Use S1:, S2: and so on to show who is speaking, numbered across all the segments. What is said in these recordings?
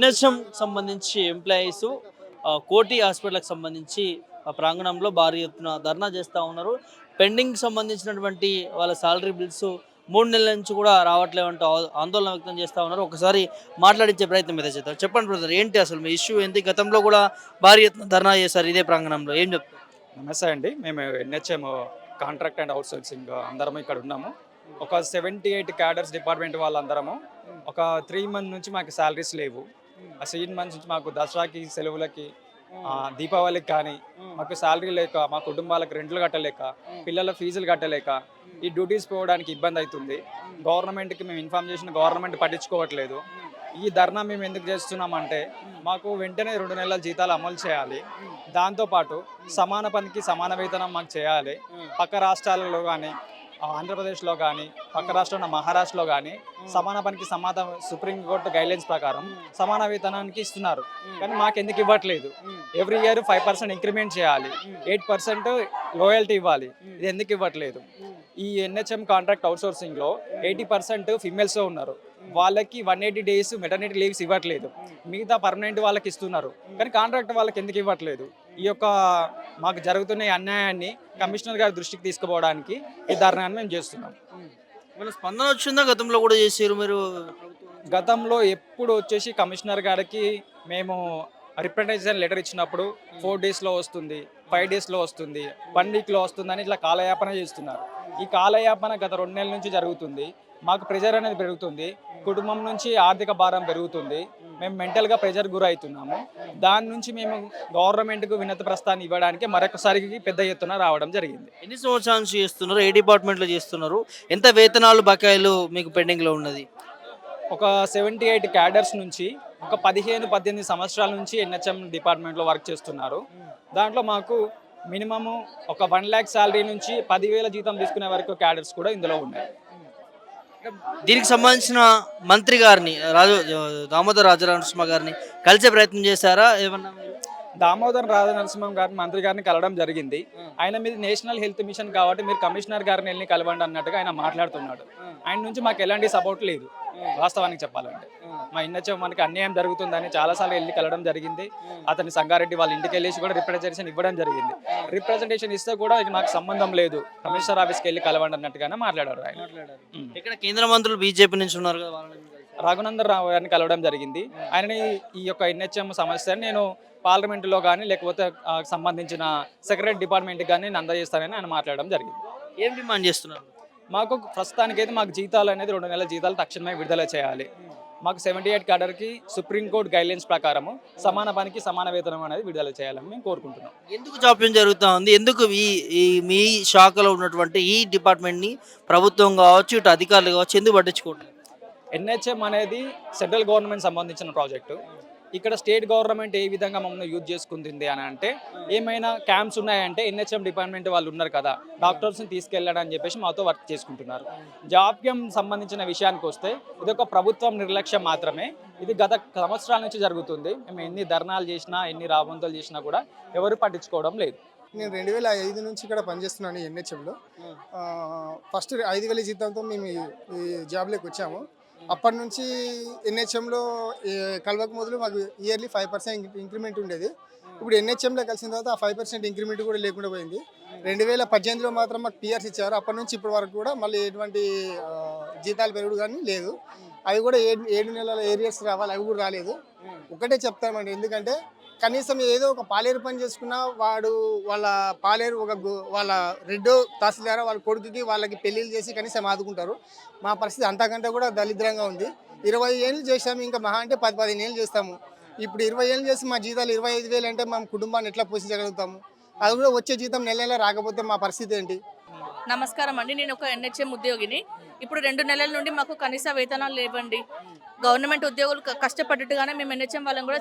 S1: NHM సంబంధించి employees కోటి హాస్పిటల్కి సంబంధించి ప్రాంగణంలో భారీ ఎత్తున ధర్నా చేస్తూ ఉన్నారు. పెండింగ్ సంబంధించినటువంటి వాళ్ళ సాలరీ బిల్స్ 3 నెలల నుంచి కూడా రావట్లేదంటూ ఆందోళన వ్యక్తం చేస్తూ ఉన్నారు. ఒకసారి మాట్లాడించే ప్రయత్నం అయితే చేద్దాం. చెప్పండి బ్రదర్, ఏంటి అసలు మీ ఇష్యూ ఏంటి? గతంలో కూడా భారీ ఎత్తున ధర్నా చేశారు ఇదే ప్రాంగణంలో, ఏం చెప్తారు?
S2: నమస్తే అండి. మేము ఎన్హెచ్ఎం కాంట్రాక్ట్ అండ్ అవుట్సోర్సింగ్ అందరం ఇక్కడ ఉన్నాము. ఒక 78 క్యాడర్స్ డిపార్ట్మెంట్ వాళ్ళందరము ఒక 3 మంత్ నుంచి మాకు శాలరీస్ లేవు. ఆ 3 మంత్స్ నుంచి మాకు దసరాకి సెలవులకి దీపావళికి కానీ మాకు శాలరీ లేక, మా కుటుంబాలకు రెంట్లు కట్టలేక, పిల్లల ఫీజులు కట్టలేక ఈ డ్యూటీస్ పోవడానికి ఇబ్బంది అవుతుంది. గవర్నమెంట్కి మేము ఇన్ఫార్మ్ చేసిన గవర్నమెంట్ పట్టించుకోవట్లేదు. ఈ ధర్నా మేము ఎందుకు చేస్తున్నామంటే మాకు వెంటనే 2 నెలల జీతాలు అమలు చేయాలి. దాంతోపాటు సమాన పనికి సమాన వేతనం మాకు చేయాలి. పక్క రాష్ట్రాలలో కానీ, ఆంధ్రప్రదేశ్లో కానీ, పక్క రాష్ట్రంలో మహారాష్ట్రలో కానీ సమాన పనికి సమాన సుప్రీంకోర్టు గైడ్లైన్స్ ప్రకారం సమాన వేతనానికి ఇస్తున్నారు. కానీ మాకు ఎందుకు ఇవ్వట్లేదు? ఎవ్రీ ఇయర్ 5% ఇంక్రిమెంట్ చేయాలి, 8% లోయల్టీ ఇవ్వాలి. ఇది ఎందుకు ఇవ్వట్లేదు? ఈ ఎన్హెచ్ఎం కాంట్రాక్ట్ అవుట్సోర్సింగ్లో 80% ఫిమేల్స్ ఉన్నారు. వాళ్ళకి 180 డేస్ మెటర్నిటీ లీవ్స్ ఇవ్వట్లేదు. మిగతా పర్మనెంట్ వాళ్ళకి ఇస్తున్నారు, కానీ కాంట్రాక్ట్ వాళ్ళకి ఎందుకు ఇవ్వట్లేదు? ఈ యొక్క మాకు జరుగుతున్న ఈ అన్యాయాన్ని కమిషనర్ గారి దృష్టికి తీసుకుపోవడానికి ఈ ధర్నాన్ని మేము చేస్తున్నాం.
S1: మన స్పందన వచ్చిందా? గతంలో కూడా చేసారు మీరు?
S2: గతంలో ఎప్పుడు వచ్చేసి కమిషనర్ గారికి మేము రిప్రజెంటేషన్ లెటర్ ఇచ్చినప్పుడు 4 డేస్లో వస్తుంది, 5 డేస్లో వస్తుంది, 1 వీక్లో వస్తుందని ఇట్లా కాలయాపన చేస్తున్నారు. ఈ కాలయాపన గత 2 నెలల నుంచి జరుగుతుంది. మాకు ప్రెజర్ అనేది పెరుగుతుంది, కుటుంబం నుంచి ఆర్థిక భారం పెరుగుతుంది, మేము మెంటల్గా ప్రెజర్ గురవుతున్నాము. దాని నుంచి మేము గవర్నమెంట్కు వినతి ప్రస్తావన ఇవ్వడానికి మరొకసారికి పెద్ద ఎత్తున రావడం జరిగింది.
S1: ఎన్ని సంవత్సరాల నుంచి చేస్తున్నారు? ఏ డిపార్ట్మెంట్లో చేస్తున్నారు? ఎంత వేతనాలు బకాయిలు మీకు పెండింగ్లో ఉన్నది?
S2: ఒక 78 క్యాడర్స్ నుంచి ఒక 15-18 సంవత్సరాల నుంచి ఎన్హెచ్ఎం డిపార్ట్మెంట్లో వర్క్ చేస్తున్నారు. దాంట్లో మాకు మినిమము ఒక 1 lakh శాలరీ నుంచి 10,000 జీతం తీసుకునే వరకు క్యాడర్స్ కూడా ఇందులో ఉన్నాయి.
S1: దీనికి సంబంధించిన మంత్రి గారిని దామోదర్ రాజనరసింహ గారిని కలిసే ప్రయత్నం చేశారా ఏమన్నా మీరు?
S2: దామోదర్ రాజనరసింహం గారిని, మంత్రి గారిని కలవడం జరిగింది. ఆయన మీద నేషనల్ హెల్త్ మిషన్ కాబట్టి మీరు కమిషనర్ గారిని వెళ్ళి కలవండి అన్నట్టుగా ఆయన మాట్లాడుతున్నాడు. ఆయన నుంచి మాకు ఎలాంటి సపోర్ట్ లేదు వాస్తవానికి చెప్పాలంటే. మా ఎన్హెచ్ఎం మనకి అన్యాయం జరుగుతుందని చాలాసార్లు వెళ్ళి కలవడం జరిగింది. అతని సంగారెడ్డి వాళ్ళ ఇంటికి వెళ్ళేసి కూడా రిప్రజెంటేషన్ ఇవ్వడం జరిగింది. రిప్రజెంటేషన్ ఇస్తే కూడా ఇది మాకు సంబంధం లేదు, కమిషనర్ ఆఫీస్కి వెళ్ళి కలవండి అన్నట్టుగానే మాట్లాడారు ఆయన.
S1: ఇక్కడ కేంద్ర మంత్రులు బీజేపీ నుంచి ఉన్నారు కదా,
S2: రఘునందన్ రావు గారిని కలవడం జరిగింది. ఆయనని ఈ యొక్క ఎన్హెచ్ఎం సమస్యని నేను పార్లమెంటులో కానీ లేకపోతే సంబంధించిన సెక్రటరీ డిపార్ట్మెంట్కి కానీ నేను అందజేస్తానని ఆయన మాట్లాడడం జరిగింది.
S1: ఏం డిమాండ్ చేస్తున్నారు?
S2: మాకు ప్రస్తుతానికైతే మాకు జీతాలు అనేది 2 నెలల జీతాలు తక్షణమే విడుదల చేయాలి. మాకు 78 క్యాడర్కి సుప్రీంకోర్టు గైడ్లైన్స్ ప్రకారము సమాన పనికి సమాన వేతనం అనేది విడుదల చేయాలని మేము కోరుకుంటున్నాం.
S1: ఎందుకు జాప్యం జరుగుతూ ఉంది? ఎందుకు మీ శాఖలో ఉన్నటువంటి ఈ డిపార్ట్మెంట్ని ప్రభుత్వం కావచ్చు, ఇటు అధికారులు కావచ్చు ఎందుకు పట్టించుకోవట్లేదు?
S2: ఎన్హెచ్ఎం అనేది సెంట్రల్ గవర్నమెంట్ సంబంధించిన ప్రాజెక్టు. ఇక్కడ స్టేట్ గవర్నమెంట్ ఏ విధంగా మమ్మల్ని యూజ్ చేసుకుంటుంది అని అంటే, ఏమైనా క్యాంప్స్ ఉన్నాయంటే ఎన్హెచ్ఎం డిపార్ట్మెంట్ వాళ్ళు ఉన్నారు కదా, డాక్టర్స్ని తీసుకెళ్ళడం అని చెప్పేసి మాతో వర్క్ చేసుకుంటున్నారు. జాప్యం సంబంధించిన విషయానికి వస్తే ఇది ఒక ప్రభుత్వం నిర్లక్ష్యం మాత్రమే. ఇది గత సంవత్సరాల నుంచి జరుగుతుంది. మేము ఎన్ని ధర్నాలు చేసినా, ఎన్ని రాబంతులు చేసినా కూడా ఎవరు పట్టించుకోవడం లేదు.
S3: నేను 2005 నుంచి ఇక్కడ పనిచేస్తున్నాను ఎన్హెచ్ఎంలో. ఫస్ట్ 5,000 జీతంతో మేము ఈ జాబ్లోకి వచ్చాము. అప్పటి నుంచి ఎన్హెచ్ఎంలో కలవక మొదలు మాకు ఇయర్లీ 5% ఇంక్రిమెంట్ ఉండేది. ఇప్పుడు ఎన్హెచ్ఎంలో కలిసిన తర్వాత ఆ 5% ఇంక్రిమెంట్ కూడా లేకుండా పోయింది. 2018లో మాత్రం మాకు పిఆర్స్ ఇచ్చారు. అప్పటి నుంచి ఇప్పటి వరకు కూడా మళ్ళీ ఎటువంటి జీతాలు పెరుగుడు కానీ లేదు. అవి కూడా 7 నెలల ఏరియర్స్ రావాలి, అవి కూడా రాలేదు. ఒకటే చెప్తామండి, ఎందుకంటే కనీసం ఏదో ఒక పాలేరు పని చేసుకున్నా వాళ్ళ పాలేరు వాళ్ళ రెడ్డో తహసీల్దార్ వాళ్ళ కొడుకుకి వాళ్ళకి పెళ్ళిళ్ళు చేసి కనీసం ఆదుకుంటారు. మా పరిస్థితి అంతకంటే కూడా దరిద్రంగా ఉంది. 20 ఏళ్ళు చేసాము, ఇంకా మహా అంటే 10-15 ఏళ్ళు చేస్తాము. ఇప్పుడు 20 ఏళ్ళు చేసి మా జీతాలు 25,000 అంటే మా కుటుంబాన్ని ఎట్లా పోషించగలుగుతాము? అది కూడా వచ్చే జీతం నెల నెల రాకపోతే మా పరిస్థితి ఏంటి?
S4: నమస్కారం అండి, నేను ఒక ఎన్హెచ్ఎం ఉద్యోగిని. ఇప్పుడు 2 నెలల నుండి మాకు కనీస వేతనాలు లేవండి. గవర్నమెంట్ ఉద్యోగులు కష్టపడ్డట్టుగానే మేము ఎన్హెచ్ఎం వాళ్ళని కూడా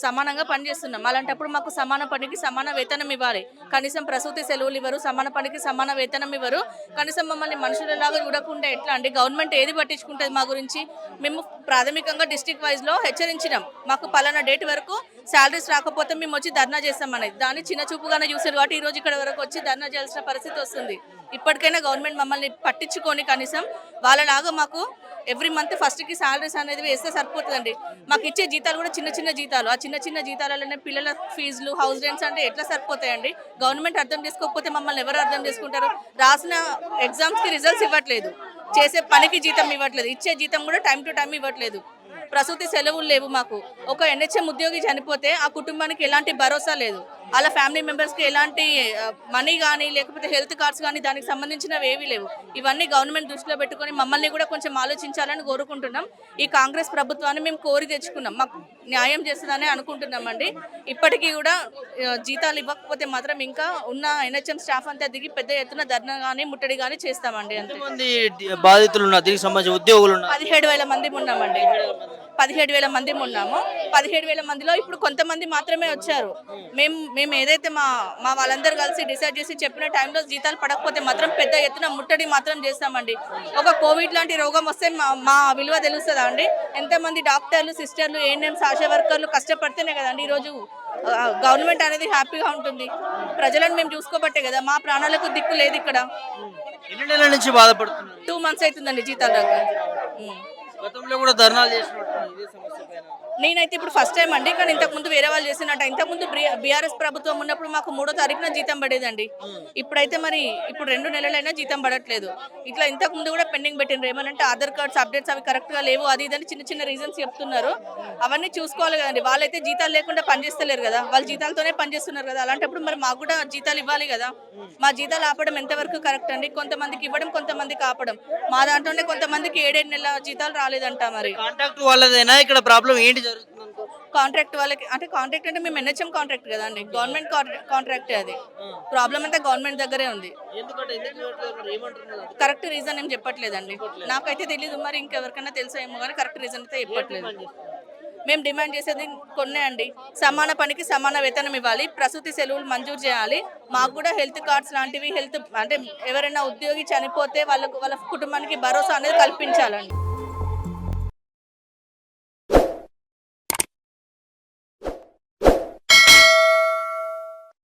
S4: సమానంగా పనిచేస్తున్నాం. అలాంటప్పుడు మాకు సమాన పనికి సమాన వేతనం ఇవ్వాలి. కనీసం ప్రసూతి సెలవులు ఇవ్వరు, సమాన పనికి సమాన వేతనం ఇవ్వరు. కనీసం మమ్మల్ని మనుషులలాగా చూడకుండా ఎట్లా అండి? గవర్నమెంట్ ఏది పట్టించుకుంటుంది మా గురించి? మేము ప్రాథమికంగా డిస్ట్రిక్ట్ వైజ్లో హెచ్చరించినాం, మాకు పలానా డేట్ వరకు శాలరీస్ రాకపోతే మేము వచ్చి ధర్నా చేస్తాం అనేది. దాన్ని చిన్న చూపుగానే చూసారు కాబట్టి ఈరోజు ఇక్కడ వరకు వచ్చి ధర్నా చేయాల్సిన పరిస్థితి వస్తుంది. ఇప్పటికైనా గవర్నమెంట్ మమ్మల్ని పట్టించుకొని కనీసం వాళ్ళలాగా మాకు ఎవ్రీ మంత్ ఫస్ట్కి సాలరీస్ అనేది వేస్తే సరిపోతుందండి. మాకు ఇచ్చే జీతాలు కూడా చిన్న చిన్న జీతాలు, ఆ చిన్న చిన్న జీతాలలోనే పిల్లల ఫీజులు, హౌస్ రెంట్స్ అంటే ఎట్లా సరిపోతాయండి? గవర్నమెంట్ అర్థం చేసుకోకపోతే మమ్మల్ని ఎవరు అర్థం చేసుకుంటారు? రాసిన ఎగ్జామ్స్కి రిజల్ట్స్ ఇవ్వట్లేదు, చేసే పనికి జీతం ఇవ్వట్లేదు, ఇచ్చే జీతం కూడా టైం టు టైం ఇవ్వట్లేదు, ప్రసూతి సెలవులు లేవు. మాకు ఒక ఎన్హెచ్ఎం ఉద్యోగి చనిపోతే ఆ కుటుంబానికి ఎలాంటి భరోసా లేదు, వాళ్ళ ఫ్యామిలీ మెంబర్స్కి ఎలాంటి మనీ కానీ లేకపోతే హెల్త్ కార్డ్స్ కానీ దానికి సంబంధించినవి ఏవీ లేవు. ఇవన్నీ గవర్నమెంట్ దృష్టిలో పెట్టుకొని మమ్మల్ని కూడా కొంచెం ఆలోచించాలని కోరుకుంటున్నాం. ఈ కాంగ్రెస్ ప్రభుత్వాన్ని మేము కోరి తెచ్చుకున్నాం, మాకు న్యాయం చేస్తుందని అనుకుంటున్నామండి. ఇప్పటికీ కూడా జీతాలు ఇవ్వకపోతే మాత్రం ఇంకా ఉన్న ఎన్హెచ్ఎం స్టాఫ్ అంతా దిగి పెద్ద ఎత్తున ధర్నా కానీ ముట్టడి కానీ చేస్తామండి. అంతే.
S1: ఎంతమంది బాధితులు ఉన్నారు, దీనికి సంబంధించి ఉద్యోగులు ఉన్నారు?
S4: 17,000 మంది ఉన్నామండి. 17,000 మంది ఉన్నాము. 17,000 మందిలో ఇప్పుడు కొంతమంది మాత్రమే వచ్చారు. మేము ఏదైతే మా వాళ్ళందరూ కలిసి డిసైడ్ చేసి చెప్పిన టైంలో జీతాలు పడకపోతే మాత్రం పెద్ద ఎత్తున ముట్టడి మాత్రం చేస్తామండి. ఒక కోవిడ్ లాంటి రోగం వస్తే మా విలువ తెలుస్తుందా అండి? ఎంతమంది డాక్టర్లు, సిస్టర్లు, ఏఎన్ఎంస్, ఆశా వర్కర్లు కష్టపడితేనే కదండి ఈరోజు గవర్నమెంట్ అనేది హ్యాపీగా ఉంటుంది. ప్రజలను మేము చూసుకోబట్టే కదా, మా ప్రాణాలకు దిక్కు లేదు ఇక్కడ.
S1: ఎన్ని నెలల నుంచి బాధపడుతున్నారు?
S4: 2 months అవుతుందండి జీతాలు రాక.
S1: గతంలో కూడా ధర్నాలు చేసినట్టు ఇదే సమస్య పైన.
S4: నేనైతే ఇప్పుడు ఫస్ట్ టైం అండి, కానీ ఇంతకుముందు వేరే వాళ్ళు చేసినట్టు. ఇంతకుముందు బీఆర్ఎస్ ప్రభుత్వం ఉన్నప్పుడు మాకు 3వ తారీఖున జీతం పడేదండి. ఇప్పుడైతే మరి ఇప్పుడు 2 నెలలైనా జీతం పడట్లేదు. ఇట్లా ఇంతకుముందు కూడా పెండింగ్ పెట్టిండ్రు. ఏమనంటే ఆధార్ కార్డ్స్ అప్డేట్స్ అవి కరెక్ట్గా లేవు, అది ఇదని చిన్న చిన్న రీజన్స్ చెప్తున్నారు. అవన్నీ చూసుకోవాలి కదండి. వాళ్ళైతే జీతాలు లేకుండా పనిచేస్తలేరు కదా, వాళ్ళు జీతాలతోనే పనిచేస్తున్నారు కదా. అలాంటప్పుడు మరి మాకు కూడా జీతాలు ఇవ్వాలి కదా. మా జీతాలు ఆపడం ఎంతవరకు కరెక్ట్ అండి? కొంతమందికి ఇవ్వడం, కొంతమందికి ఆపడం. మా దాంట్లోనే కొంతమందికి 7 నెలల జీతాలు రాలేదంట. మరి
S1: కాంట్రాక్ట్ వాళ్ళదేనా ఇక్కడ ప్రాబ్లం ఏంటి జరుగుతుంది?
S4: కాంట్రాక్ట్ వాళ్ళకి అంటే కాంట్రాక్ట్ అంటే మేము ఎన్హెచ్ఎం కాంట్రాక్ట్ కదా అండి, గవర్నమెంట్ కాంట్రాక్టే. అది ప్రాబ్లం అంతా గవర్నమెంట్ దగ్గరే ఉంది. కరెక్ట్ రీజన్ ఏం చెప్పట్లేదండి, నాకైతే తెలీదు. మరి ఇంకెవరికైనా తెలుసా ఏమో కానీ కరెక్ట్ రీజన్ అయితే చెప్పట్లేదు. మేము డిమాండ్ చేసేది కొన్నే అండి. సమాన పనికి సమాన వేతనం ఇవ్వాలి, ప్రసూతి సెలవులు మంజూరు చేయాలి, మాకు కూడా హెల్త్ కార్డ్స్ లాంటివి, హెల్త్ అంటే ఎవరైనా ఉద్యోగి చనిపోతే వాళ్ళ కుటుంబానికి భరోసా అనేది కల్పించాలండి.